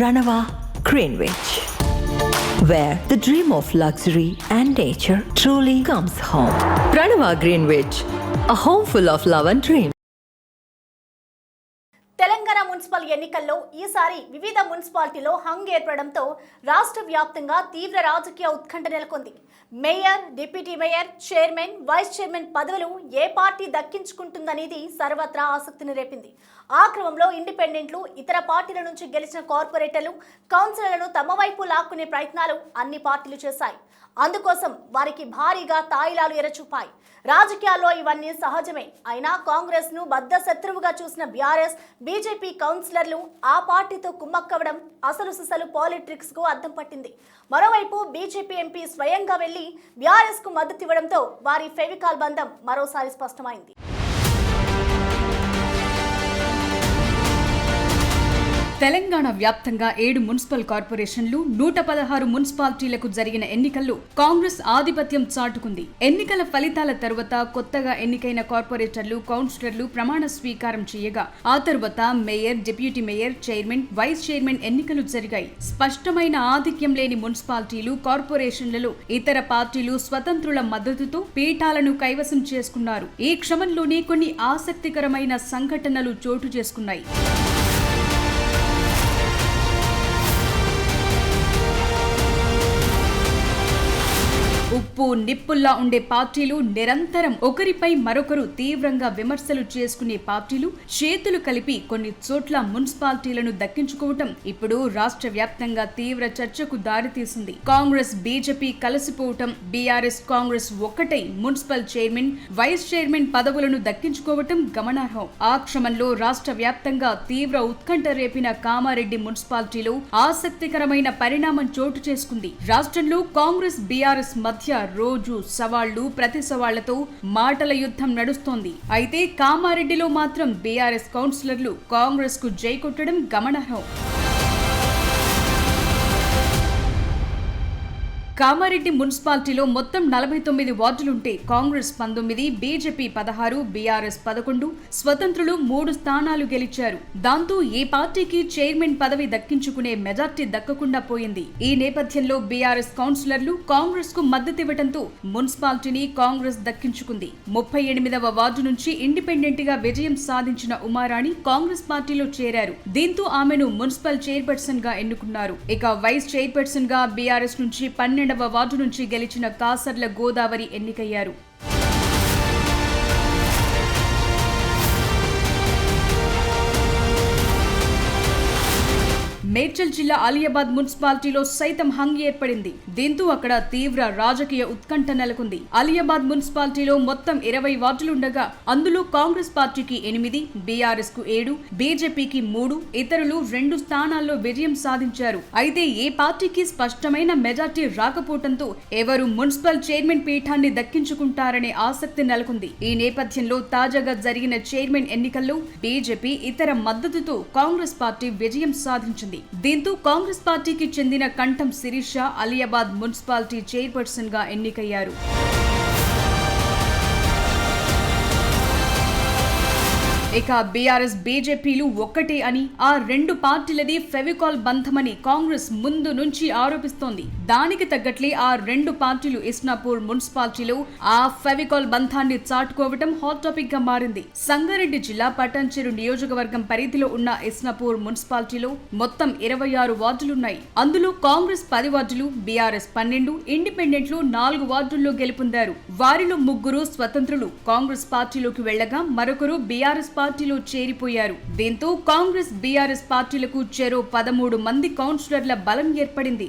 Ranava Greenwich, where the dream of luxury and nature truly comes home. Ranava Greenwich, a home full of love and dreams. Telangana municipal ఎన్నికల్లో ఈసారి వివిధ మున్సిపాలిటీలో hung ఏర్పడడంతో రాష్ట్ర వ్యాప్తంగా తీవ్ర రాజకీయ ఉత్కంఠ నెలకొంది. Mayor, deputy mayor, chairman, vice chairman పదవులు ఏ పార్టీ దక్కించుకుంటుందనేది సర్వత్రా ఆసక్తిని రేపింది. ఆ క్రమంలో ఇండిపెండెంట్లు, ఇతర పార్టీల నుంచి గెలిచిన కార్పొరేటర్లు, కౌన్సిలర్లను తమ వైపు లాక్కునే ప్రయత్నాలు అన్ని పార్టీలు చేశాయి. అందుకోసం వారికి భారీగా తాయిలాలు ఎరచూపాయి. రాజకీయాల్లో ఇవన్నీ సహజమే. అయినా కాంగ్రెస్ ను బద్ద శత్రువుగా చూసిన బీఆర్ఎస్, బీజేపీ కౌన్సిలర్లు ఆ పార్టీతో కుమ్మక్కవడం అసలు సిసలు పాలిటిక్స్ కు అద్దం పట్టింది. మరోవైపు బీజేపీ ఎంపీ స్వయంగా వెళ్లి బీఆర్ఎస్ కు మద్దతు ఇవ్వడంతో వారి ఫెవికాల్ బంధం మరోసారి స్పష్టమైంది. తెలంగాణ వ్యాప్తంగా 7 మున్సిపల్ కార్పొరేషన్లు, 116 మున్సిపాలిటీలకు జరిగిన ఎన్నికల్లో కాంగ్రెస్ ఆధిపత్యం చాటుకుంది. ఎన్నికల ఫలితాల తరువాత కొత్తగా ఎన్నికైన కార్పొరేటర్లు, కౌన్సిలర్లు ప్రమాణ స్వీకారం చేయగా ఆ తరువాత mayor, deputy mayor, chairman, vice chairman ఎన్నికలు జరిగాయి. స్పష్టమైన ఆధిక్యం లేని మున్సిపాలిటీలు, కార్పొరేషన్లలో ఇతర పార్టీలు స్వతంత్రుల మద్దతుతో పీఠాలను కైవసం చేసుకున్నారు. ఈ క్రమంలోనే కొన్ని ఆసక్తికరమైన సంఘటనలు చోటు చేసుకున్నాయి. ఉప్పు నిప్పుల్లా ఉండే పార్టీలు, నిరంతరం ఒకరిపై మరొకరు తీవ్రంగా విమర్శలు చేసుకునే పార్టీలు చేతులు కలిపి కొన్ని చోట్ల మున్సిపాలిటీలను దక్కించుకోవటం ఇప్పుడు రాష్ట్ర వ్యాప్తంగా తీవ్ర చర్చకు దారితీసింది. కాంగ్రెస్, బీజేపీ కలిసిపోవటం, బీఆర్ఎస్, కాంగ్రెస్ ఒక్కటై మున్సిపల్ చైర్మన్, వైస్ చైర్మన్ పదవులను దక్కించుకోవటం గమనార్హం. ఆ క్రమంలో రాష్ట్ర వ్యాప్తంగా తీవ్ర ఉత్కంఠ రేపిన కామారెడ్డి మున్సిపాలిటీలో ఆసక్తికరమైన పరిణామం చోటు చేసుకుంది. రాష్ట్రంలో కాంగ్రెస్, బీఆర్ఎస్ మధ్య రోజు సవాళ్లు, ప్రతి సవాళ్లతో మాటల యుద్ధం నడుస్తోంది. అయితే కామారెడ్డిలో మాత్రం బీఆర్ఎస్ కౌన్సిలర్లు కాంగ్రెస్ కు జై కొట్టడం గమనార్హం. కామారెడ్డి మున్సిపాలిటీలో మొత్తం 49 వార్డులుంటే కాంగ్రెస్ 19, బీజేపీ 16, బీఆర్ఎస్ 11, స్వతంత్రులు 3 స్థానాలు గెలిచారు. దాంతో ఈ పార్టీకి చైర్మన్ పదవి దక్కించుకునే మెజార్టీ దక్కకుండా పోయింది. ఈ నేపథ్యంలో బీఆర్ఎస్ కౌన్సిలర్లు కాంగ్రెస్ కు మద్దతివ్వడంతో మున్సిపాలిటీని కాంగ్రెస్ దక్కించుకుంది. 38వ వార్డు నుంచి ఇండిపెండెంట్ గా విజయం సాధించిన ఉమారాణి కాంగ్రెస్ పార్టీలో చేరారు. దీంతో ఆమెను మున్సిపల్ చైర్పర్సన్ గా ఎన్నుకున్నారు. ఇక వైస్ చైర్పర్సన్ గా బీఆర్ఎస్ నుంచి 12వ వార్డు నుంచి గెలిచిన కాసర్ల గోదావరి ఎన్నికయ్యారు. మేడ్చల్ జిల్లా అలియాబాద్ మున్సిపాలిటీలో సైతం హంగ్ ఏర్పడింది. దీంతో అక్కడ తీవ్ర రాజకీయ ఉత్కంఠ నెలకొంది. అలియాబాద్ మున్సిపాలిటీలో మొత్తం 20 వార్డులుండగా అందులో కాంగ్రెస్ పార్టీకి 8, బీఆర్ఎస్ కు 7, బీజేపీకి 3, ఇతరులు 2 స్థానాల్లో విజయం సాధించారు. అయితే ఏ పార్టీకి స్పష్టమైన మెజార్టీ రాకపోవడంతో ఎవరు మున్సిపల్ చైర్మన్ పీఠాన్ని దక్కించుకుంటారనే ఆసక్తి నెలకొంది. ఈ నేపథ్యంలో తాజాగా జరిగిన చైర్మన్ ఎన్నికల్లో బీజేపీ ఇతర మద్దతుతో కాంగ్రెస్ పార్టీ విజయం సాధించింది. దీంతో కాంగ్రెస్ పార్టీకి చెందిన కంఠం శిరీష అలియాబాద్ మున్సిపాలిటీ చైర్పర్సన్ గా ఎన్నికయ్యారు. ఇక బీఆర్ఎస్, బీజేపీలు ఒక్కటే అని, ఆ 2 పార్టీలది ఫెవికాల్ బంధమని కాంగ్రెస్ ముందు నుంచి ఆరోపిస్తోంది. దానికి తగ్గట్లే ఆ 2 పార్టీలు ఇస్నాపూర్ మున్సిపాలిటీలో ఆ ఫెవికాల్ బంధాన్ని చాటుకోవటం హాట్ టాపిక్ గా మారింది. సంగారెడ్డి జిల్లా పటాన్చెరు నియోజకవర్గం పరిధిలో ఉన్న ఇస్నాపూర్ మున్సిపాలిటీలో మొత్తం 26 వార్డులున్నాయి. అందులో కాంగ్రెస్ 10 వార్డులు, బీఆర్ఎస్ 12, ఇండిపెండెంట్లు 4 వార్డుల్లో గెలుపొందారు. వారిలో 3 స్వతంత్రులు కాంగ్రెస్ పార్టీలోకి వెళ్లగా మరొకరు బీఆర్ఎస్ పార్టీలో చేరిపోయారు. దీంతో కాంగ్రెస్, బీఆర్ఎస్ పార్టీలకు చెరో 13 మంది కౌన్సిలర్ల బలం ఏర్పడింది.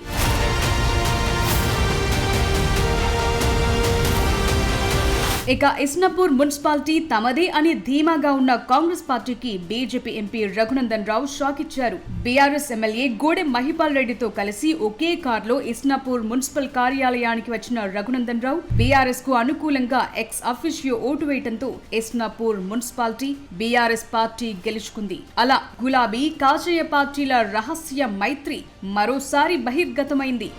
ఇక ఇస్నాపూర్ మున్సిపాలిటీ తమదే అని ధీమాగా ఉన్న కాంగ్రెస్ పార్టీకి BJP MP Raghunandan Rao shock ఇచ్చారు. బీఆర్ఎస్ ఎమ్మెల్యే గోడెం మహిపాల్ రెడ్డితో కలిసి ఒకే కారులో ఇస్నాపూర్ మున్సిపల్ కార్యాలయానికి వచ్చిన రఘునందన్ రావు బీఆర్ఎస్ కు అనుకూలంగా ఎక్స్ అఫిషియో ఓటు వేయడంతో ఇస్నాపూర్ మున్సిపాలిటీ బీఆర్ఎస్ పార్టీ గెలుచుకుంది. అలా గులాబీ, కాషాయ పార్టీల రహస్య మైత్రి మరోసారి బహిర్గతమైంది.